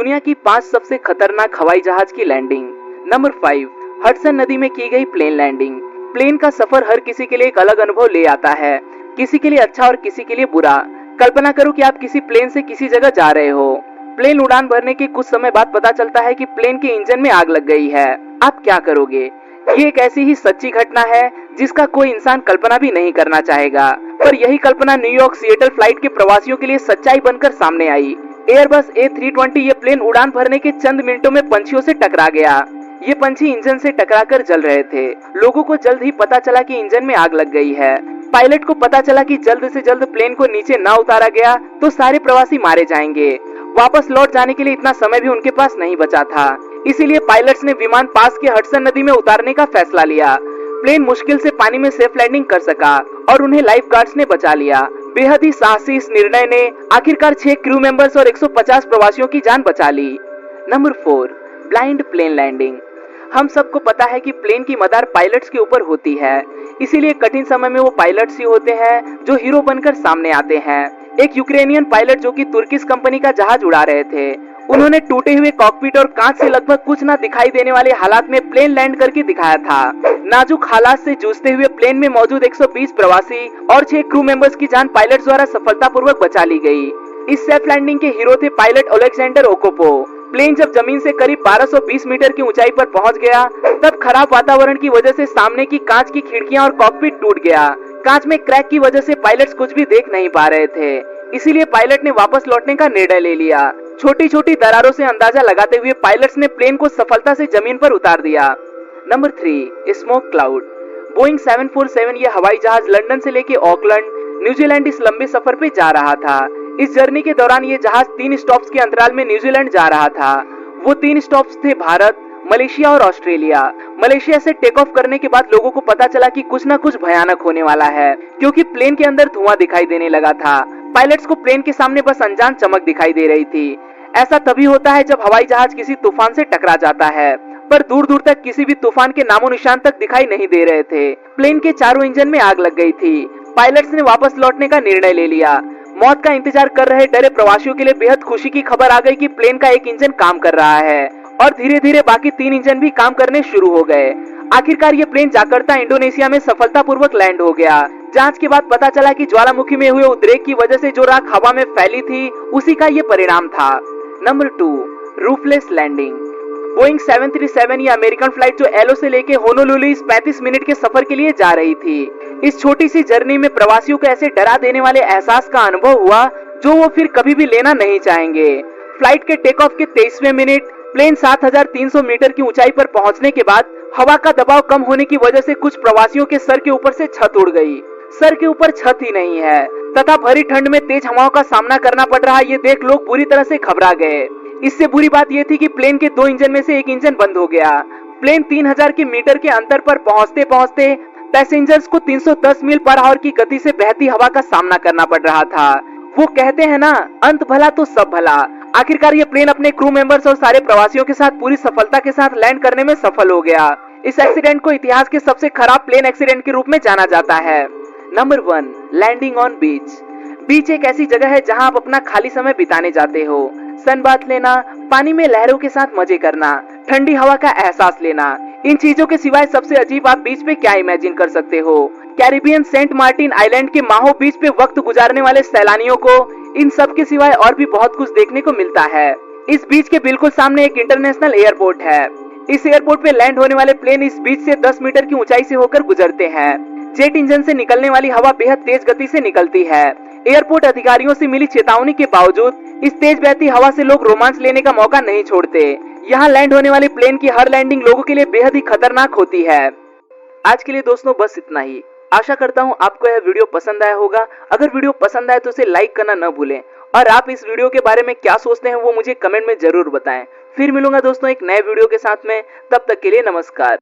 दुनिया की 5 सबसे खतरनाक हवाई जहाज की लैंडिंग। नंबर 5, हडसन नदी में की गई प्लेन लैंडिंग। प्लेन का सफर हर किसी के लिए एक अलग अनुभव ले आता है, किसी के लिए अच्छा और किसी के लिए बुरा। कल्पना करो कि आप किसी प्लेन से किसी जगह जा रहे हो। प्लेन उड़ान भरने के कुछ समय बाद पता चलता है कि प्लेन के इंजन में आग लग गई है। आप क्या करोगे? ये एक ऐसी ही सच्ची घटना है जिसका कोई इंसान कल्पना भी नहीं करना चाहेगा, पर यही कल्पना न्यूयॉर्क सिएटल फ्लाइट के प्रवासियों के लिए सच्चाई बनकर सामने आई। एयरबस A320 ये प्लेन उड़ान भरने के चंद मिनटों में पंछियों से टकरा गया। ये पंछी इंजन से टकराकर जल रहे थे। लोगों को जल्द ही पता चला कि इंजन में आग लग गई है। पायलट को पता चला कि जल्द से जल्द प्लेन को नीचे न उतारा गया तो सारे प्रवासी मारे जाएंगे। वापस लौट जाने के लिए इतना समय भी उनके पास नहीं बचा था, इसीलिए पायलट्स ने विमान पास के हडसन नदी में उतारने का फैसला लिया। प्लेन मुश्किल से पानी में सेफ लैंडिंग कर सका और उन्हें लाइफ गार्ड्स ने बचा लिया। बेहद ही साहसी इस निर्णय ने आखिरकार 6 क्रू मेंबर्स और 150 प्रवासियों की जान बचा ली। Number 4, blind plane landing. हम सबको पता है कि प्लेन की मदार पायलट्स के ऊपर होती है, इसीलिए कठिन समय में वो पायलट्स ही होते हैं जो हीरो बनकर सामने आते हैं। एक यूक्रेनियन पायलट जो कि तुर्किश कंपनी का जहाज उड़ा रहे थे, उन्होंने टूटे हुए कॉकपिट और कांच से लगभग कुछ ना दिखाई देने वाले हालात में प्लेन लैंड करके दिखाया था। नाजुक हालात से जूझते हुए प्लेन में मौजूद 120 प्रवासी और 6 क्रू मेंबर्स की जान पायलट द्वारा सफलतापूर्वक बचा ली गई। इस सेफ लैंडिंग के हीरो थे पायलट ओलेक्जेंडर ओकोपो। प्लेन जब जमीन से करीब 1220 मीटर की ऊंचाई पर पहुंच गया, तब खराब वातावरण की वजह से सामने की कांच की खिड़कियां और कॉकपिट टूट गया। कांच में क्रैक की वजह से पायलट्स कुछ भी देख नहीं पा रहे थे, इसीलिए पायलट ने वापस लौटने का निर्णय ले लिया। छोटी छोटी दरारों से अंदाजा लगाते हुए पायलट्स ने प्लेन को सफलता से जमीन पर उतार दिया। Number 3, smoke cloud. बोइंग 747 ये हवाई जहाज लंदन से लेके ऑकलैंड, न्यूजीलैंड इस लंबे सफर पे जा रहा था। इस जर्नी के दौरान ये जहाज 3 स्टॉप्स के अंतराल में न्यूजीलैंड जा रहा था। वो 3 स्टॉप्स थे भारत, मलेशिया और ऑस्ट्रेलिया। मलेशिया से टेक ऑफ करने के बाद लोगों को पता चला कि कुछ न कुछ भयानक होने वाला है, क्योंकि प्लेन के अंदर धुआं दिखाई देने लगा था। पायलट्स को प्लेन के सामने बस अनजान चमक दिखाई दे रही थी। ऐसा तभी होता है जब हवाई जहाज किसी तूफान से टकरा जाता है, पर दूर दूर तक किसी भी तूफान के नामो निशान तक दिखाई नहीं दे रहे थे। प्लेन के चारों इंजन में आग लग गई थी। पायलट्स ने वापस लौटने का निर्णय ले लिया। मौत का इंतजार कर रहे डरे प्रवासियों के लिए बेहद खुशी की खबर आ गई कि प्लेन का एक इंजन काम कर रहा है और धीरे धीरे बाकी 3 इंजन भी काम करने शुरू हो गए। आखिरकार ये प्लेन जाकर्ता इंडोनेशिया में सफलतापूर्वक लैंड हो गया। जांच के बाद पता चला कि ज्वालामुखी में हुए उद्रेक की वजह से जो राख हवा में फैली थी, उसी का ये परिणाम था। Number 2, रूफलेस landing. बोइंग 737 ये अमेरिकन फ्लाइट जो एलो से लेके होनोलुलु इस 35 मिनट के सफर के लिए जा रही थी। इस छोटी सी जर्नी में प्रवासियों को ऐसे डरा देने वाले एहसास का अनुभव हुआ जो वो फिर कभी भी लेना नहीं चाहेंगे। फ्लाइट के टेक ऑफ के 23वें मिनट प्लेन 7300 मीटर की ऊंचाई पर पहुंचने के बाद हवा का दबाव कम होने की वजह से कुछ प्रवासियों के सर के ऊपर से छत उड़ गई। सर के ऊपर छत ही नहीं है तथा भरी ठंड में तेज हवाओं का सामना करना पड़ रहा, ये देख लोग पूरी तरह से घबरा गए। इससे बुरी बात यह थी कि प्लेन के 2 इंजन में से एक इंजन बंद हो गया। प्लेन 3000 की मीटर के अंतर पर पहुंचते पहुंचते पैसेंजर्स को 310 मील पर आवर की गति से बहती हवा का सामना करना पड़ रहा था। वो कहते हैं ना, अंत भला तो सब भला। आखिरकार ये प्लेन अपने क्रू मेंबर्स और सारे प्रवासियों के साथ पूरी सफलता के साथ लैंड करने में सफल हो गया। इस एक्सीडेंट को इतिहास के सबसे खराब प्लेन एक्सीडेंट के रूप में जाना जाता है। नंबर 1, लैंडिंग ऑन बीच। बीच एक ऐसी जगह है जहां आप अपना खाली समय बिताने जाते हो। सनबाथ लेना, पानी में लहरों के साथ मजे करना, ठंडी हवा का एहसास लेना। इन चीजों के सिवाय सबसे अजीब आप बीच पे क्या इमेजिन कर सकते हो? कैरिबियन सेंट मार्टिन आइलैंड के माहो बीच पे वक्त गुजारने वाले सैलानियों को इन सब के सिवाय और भी बहुत कुछ देखने को मिलता है। इस बीच के बिल्कुल सामने एक इंटरनेशनल एयरपोर्ट है। इस एयरपोर्ट पे लैंड होने वाले प्लेन इस बीच से 10 मीटर की ऊंचाई से होकर गुजरते हैं। जेट इंजन से निकलने वाली हवा बेहद तेज गति से निकलती है। एयरपोर्ट अधिकारियों से मिली चेतावनी के बावजूद इस तेज बहती हवा से लोग रोमांच लेने का मौका नहीं छोड़ते। यहाँ लैंड होने वाली प्लेन की हर लैंडिंग लोगों के लिए बेहद ही खतरनाक होती है। आज के लिए दोस्तों बस इतना ही। आशा करता हूँ आपको यह वीडियो पसंद आया होगा। अगर वीडियो पसंद आए तो उसे लाइक करना न भूलें और आप इस वीडियो के बारे में क्या सोचते हैं वो मुझे कमेंट में जरूर बताएं। फिर मिलूंगा दोस्तों एक नए वीडियो के साथ में, तब तक के लिए नमस्कार।